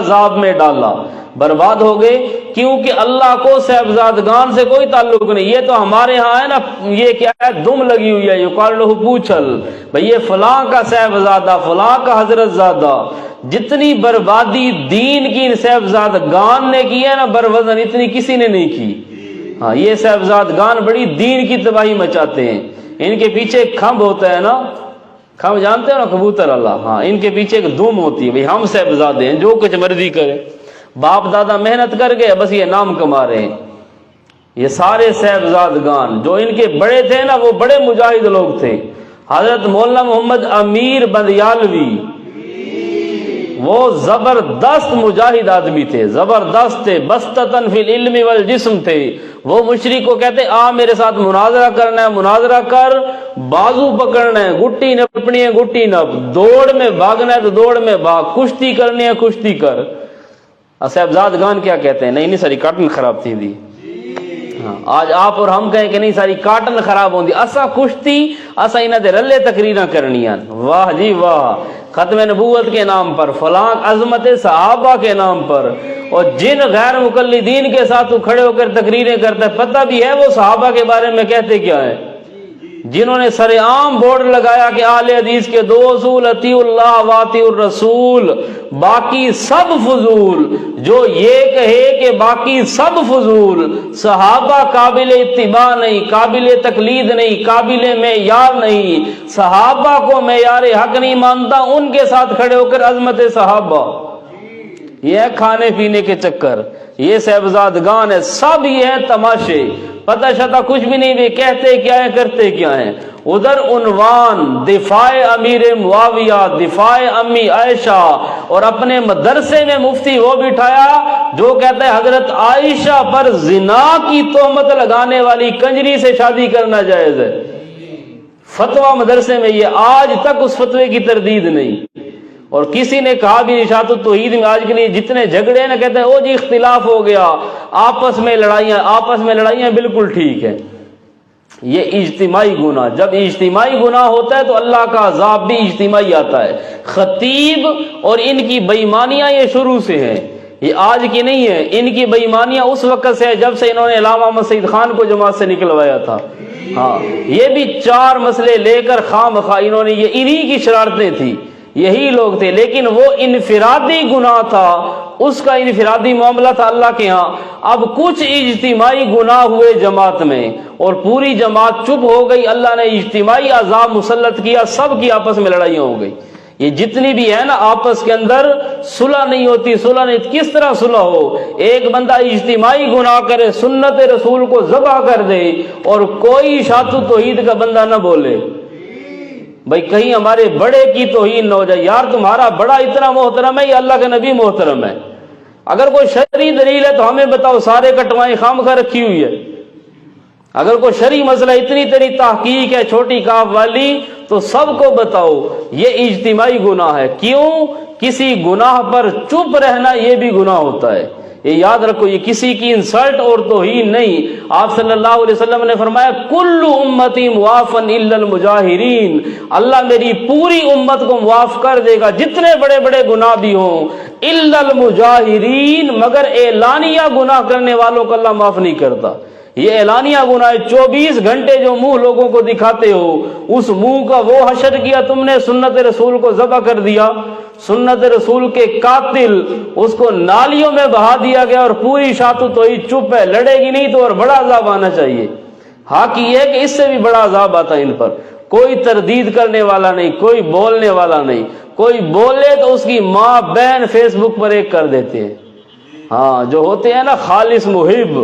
عذاب میں ڈالا، برباد ہو گئے، کیونکہ اللہ کو صاحبزادگان سے کوئی تعلق نہیں۔ یہ تو ہمارے ہاں ہے نا، یہ کیا ہے، دم لگی ہوئی ہے، یقال لہ پوچھل، بھئی یہ فلاں کا صاحبزادہ، فلاں کا حضرت زادہ۔ جتنی بربادی دین کی صاحبزادگان نے کی ہے نا بروزن، اتنی کسی نے نہیں کی۔ ہاں، یہ صاحبزادگان بڑی دین کی تباہی مچاتے ہیں۔ ان کے پیچھے ایک کھمب ہوتا ہے نا، کھمب جانتے ہو نا، کبوتر اللہ، ہاں، ان کے پیچھے ایک دم ہوتی ہے، بھئی ہم صاحبزادے ہیں، جو کچھ مرضی کرے، باپ دادا محنت کر گئے، بس یہ نام کما رہے ہیں۔ یہ سارے صاحبزادگان جو ان کے بڑے تھے نا، وہ بڑے مجاہد لوگ تھے۔ حضرت مولانا محمد امیر بندیالوی، وہ زبردست مجاہد آدمی تھے، زبردست تھے، بستتن فی العلم والجسم تھے۔ وہ مشرک کو کہتے آ میرے ساتھ مناظرہ کرنا ہے، مناظرہ کر، بازو پکڑنا ہے، گٹی نپنی ہے، گٹی نپ، دوڑ میں بھاگنا ہے تو دوڑ میں بھاگ، کشتی کرنی ہے، کشتی کر۔ صاحبزادگان کیا کہتے ہیں، نہیں نہیں ساری کاٹن خراب تھی دی۔ ہاں، آج آپ اور ہم کہیں کہ نہیں ساری کاٹن خراب ہوندی، اسا کشتی، اسا انہاں دے رلے تقریراں کرنیاں۔ واہ جی واہ، ختم نبوت کے نام پر، فلاں عظمت صحابہ کے نام پر، اور جن غیر مقلدین کے ساتھ تو کھڑے ہو کر تقریریں کرتا ہے، پتہ بھی ہے وہ صحابہ کے بارے میں کہتے کیا ہے، جنہوں نے سر عام بورڈ لگایا کہ اہل حدیث کے دو اصول، اطیع اللہ و اطیع الرسول، باقی سب فضول۔ جو یہ کہے کہ باقی سب فضول، صحابہ قابل اتباع نہیں، قابل تقلید نہیں، قابل معیار نہیں، صحابہ کو معیار حق نہیں مانتا، ان کے ساتھ کھڑے ہو کر عظمت صحابہ، یہ ہے کھانے پینے کے چکر، یہ صاحبزادگان ہے، سب یہ ہے تماشے، پتہ شتہ کچھ بھی نہیں، بھی کہتے کیا ہے، کرتے کیا ہیں۔ ادھر عنوان دفاع امیر معاویہ، دفاع امی عائشہ، اور اپنے مدرسے میں مفتی وہ بٹھایا جو کہتا ہے حضرت عائشہ پر زنا کی تہمت لگانے والی کنجری سے شادی کرنا جائز ہے۔ فتویٰ مدرسے میں، یہ آج تک اس فتوے کی تردید نہیں، اور کسی نے کہا بھی اشاعت التوحید میں آج کے لیے جتنے جھگڑے نا، کہتے ہیں او جی اختلاف ہو گیا، آپس میں لڑائیاں بالکل ٹھیک ہے۔ یہ اجتماعی گناہ، جب اجتماعی گناہ ہوتا ہے تو اللہ کا عذاب بھی اجتماعی آتا ہے۔ خطیب اور ان کی بےایمانیاں یہ شروع سے ہیں، یہ آج کی نہیں ہے، ان کی بےایمانیاں اس وقت سے ہے جب سے انہوں نے علامہ محمد سعید خان کو جماعت سے نکلوایا تھا۔ ہاں، یہ بھی 4 مسئلے لے کر خواہ مخواہ انہوں نے، یہ انہی کی شرارتیں تھی، یہی لوگ تھے، لیکن وہ انفرادی گناہ تھا، اس کا انفرادی معاملہ تھا اللہ کے ہاں۔ اب کچھ اجتماعی گناہ ہوئے جماعت میں اور پوری جماعت چپ ہو گئی، اللہ نے اجتماعی عذاب مسلط کیا، سب کی آپس میں لڑائیاں ہو گئی۔ یہ جتنی بھی ہے نا آپس کے اندر صلح نہیں ہوتی، صلح نہیں، کس طرح صلح ہو؟ ایک بندہ اجتماعی گناہ کرے، سنت رسول کو ذبح کر دے، اور کوئی اشاعت التوحید کا بندہ نہ بولے، بھئی کہیں ہمارے بڑے کی توہین نہ ہو جائے، یار تمہارا بڑا اتنا محترم ہے یا اللہ کا نبی محترم ہے؟ اگر کوئی شرعی دلیل ہے تو ہمیں بتاؤ، سارے کٹوائیں خامخواہ رکھی ہوئی ہے۔ اگر کوئی شرعی مسئلہ اتنی تیری تحقیق ہے چھوٹی کاف والی تو سب کو بتاؤ۔ یہ اجتماعی گناہ ہے، کیوں؟ کسی گناہ پر چپ رہنا یہ بھی گناہ ہوتا ہے، یہ یاد رکھو، یہ کسی کی انسلٹ اور توہین نہیں۔ آپ صلی اللہ علیہ وسلم نے فرمایا کل امتی معافن الا المجاہرین، اللہ میری پوری امت کو معاف کر دے گا جتنے بڑے بڑے گناہ بھی ہوں، الا المجاہرین، مگر اعلانیہ گناہ کرنے والوں کو اللہ معاف نہیں کرتا۔ یہ اعلانیہ گناہ 24 گھنٹے جو منہ لوگوں کو دکھاتے ہو، اس منہ کا وہ حشر کیا تم نے، سنت رسول کو ذبح کر دیا، سنت رسول کے قاتل اس کو نالیوں میں بہا دیا گیا، اور پوری شاعت توحید چپ ہے، لڑے گی نہیں تو اور بڑا عذاب آنا چاہیے۔ حق یہ ہے کہ اس سے بھی بڑا عذاب آتا ہے ان پر، کوئی تردید کرنے والا نہیں، کوئی بولنے والا نہیں، کوئی بولے تو اس کی ماں بہن فیس بک پر ایک کر دیتے ہیں۔ ہاں، جو ہوتے ہیں نا خالص محب،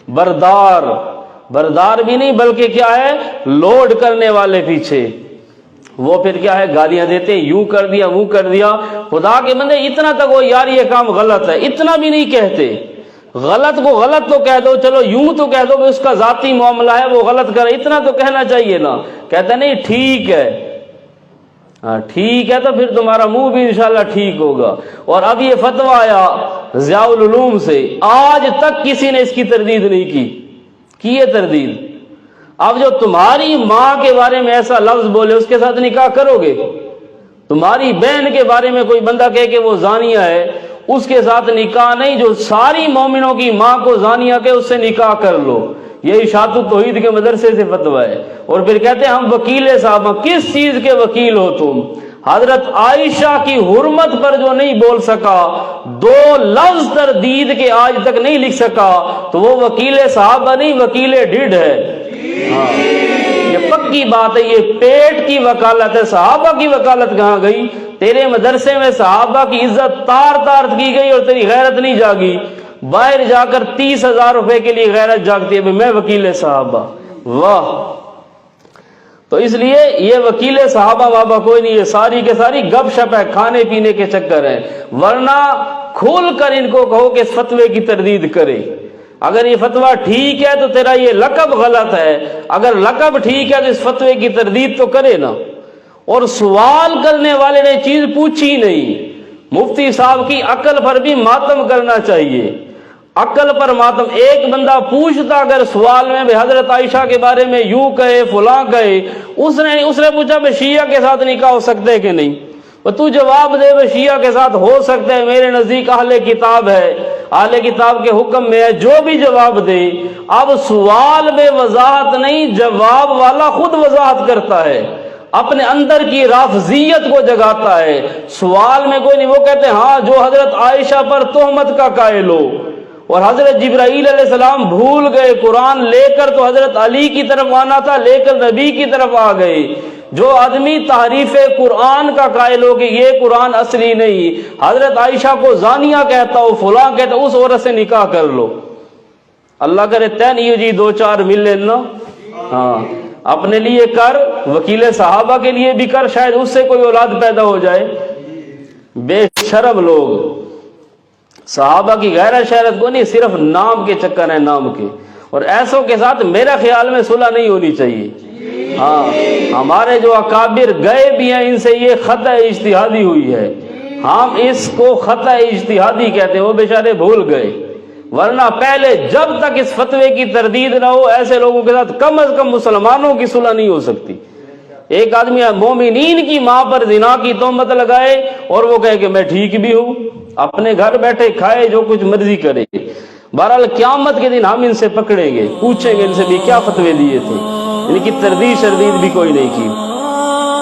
بردار بھی نہیں بلکہ کیا ہے، لوڈ کرنے والے پیچھے، وہ پھر کیا ہے، گالیاں دیتے ہیں، یوں کر دیا وہ کر دیا۔ خدا کے بندے اتنا تک وہ یار یہ کام غلط ہے اتنا بھی نہیں کہتے، غلط کو غلط تو کہہ دو، چلو یوں تو کہہ دو کہ اس کا ذاتی معاملہ ہے وہ غلط کرے، اتنا تو کہنا چاہیے نا۔ کہتا نہیں ٹھیک ہے، ہاں ٹھیک ہے، تو پھر تمہارا منہ بھی انشاءاللہ ٹھیک ہوگا۔ اور اب یہ فتویٰ آیا ضیاء العلوم سے، آج تک کسی نے اس کی تردید نہیں کی ہے تردید۔ اب جو تمہاری ماں کے بارے میں ایسا لفظ بولے اس کے ساتھ نکاح کرو گے؟ تمہاری بہن کے بارے میں کوئی بندہ کہے کہ وہ زانیہ ہے، اس کے ساتھ نکاح نہیں، جو ساری مومنوں کی ماں کو زانیہ کے اس سے نکاح کر لو۔ یہ اشاعت التوحید کے مدرسے سے فتویٰ ہے۔ اور پھر کہتے ہیں ہم وکیل صاحبہ، کس چیز کے وکیل ہو تم؟ حضرت عائشہ کی حرمت پر جو نہیں بول سکا، 2 لفظ تردید کے آج تک نہیں لکھ سکا، تو وہ وکیل صحابہ نہیں، وکیل ڈھڈ ہے۔ ہاں یہ پکی بات ہے، یہ پیٹ کی وکالت ہے، صحابہ کی وکالت کہاں گئی؟ تیرے مدرسے میں صحابہ کی عزت تار تار کی گئی اور تیری غیرت نہیں جاگی۔ باہر جا کر 30,000 روپے کے لیے غیرت جاگتی ہے، میں وکیل صحابہ، واہ! تو اس لیے یہ وکیل صحابہ بابا کوئی نہیں، یہ ساری کے ساری گپ شپ ہے، کھانے پینے کے چکر ہیں، ورنہ کھول کر ان کو کہو کہ اس فتوے کی تردید کرے۔ اگر یہ فتویٰ ٹھیک ہے تو تیرا یہ لقب غلط ہے، اگر لقب ٹھیک ہے تو اس فتوے کی تردید تو کرے نا۔ اور سوال کرنے والے نے چیز پوچھی نہیں، مفتی صاحب کی عقل پر بھی ماتم کرنا چاہیے، عقل پر ماتم۔ ایک بندہ پوچھتا اگر سوال میں حضرت عائشہ کے بارے میں یوں کہے فلاں کہے، اس نے پوچھا کہ شیعہ کے ساتھ نکاح ہو سکتے ہے کہ نہیں، اور تو جواب دے وہ شیعہ کے ساتھ ہو سکتا ہے، میرے نزدیک اہل کتاب ہے، اہل کتاب کے حکم میں ہے، جو بھی جواب دے۔ اب سوال میں وضاحت نہیں، جواب والا خود وضاحت کرتا ہے، اپنے اندر کی رافضیت کو جگاتا ہے۔ سوال میں کوئی نہیں، وہ کہتے ہیں ہاں جو حضرت عائشہ پر تہمت کا قائل ہو، اور حضرت جبرائیل علیہ السلام بھول گئے، قرآن لے کر تو حضرت علی کی طرف آنا تھا، لے کر نبی کی طرف آ گئے۔ جو آدمی تحریف قرآن کا قائل ہو کہ یہ قرآن اصلی نہیں، حضرت عائشہ کو زانیہ کہتا ہو، فلاں کہتا ہو، اس عورت سے نکاح کر لو۔ اللہ کرے تین یہ جی 2-4 ملے نا، ہاں اپنے لیے کر، وکیل صحابہ کے لیے بھی کر، شاید اس سے کوئی اولاد پیدا ہو جائے۔ بے شرم لوگ، صحابہ کی غیرت شہرت کو نہیں، صرف نام کے چکر ہیں، نام کے۔ اور ایسوں کے ساتھ میرا خیال میں صلح نہیں ہونی چاہیے۔ ہاں ہمارے جو اکابر گئے بھی ہیں، ان سے یہ خطا اجتہادی ہوئی ہے، ہم اس کو خطا اجتہادی کہتے ہیں، وہ بیچارے بھول گئے، ورنہ پہلے جب تک اس فتوے کی تردید نہ ہو، ایسے لوگوں کے ساتھ کم از کم مسلمانوں کی صلح نہیں ہو سکتی۔ ایک آدمی مومنین کی ماں پر زنا کی تہمت لگائے اور وہ کہے کہ میں ٹھیک بھی ہوں، اپنے گھر بیٹھے کھائے جو کچھ مرضی کرے۔ بہرحال قیامت کے دن ہم ان سے پکڑیں گے، پوچھیں گے ان سے بھی کیا فتوے دیے تھے، ان کی تردید شردید بھی کوئی نہیں کی۔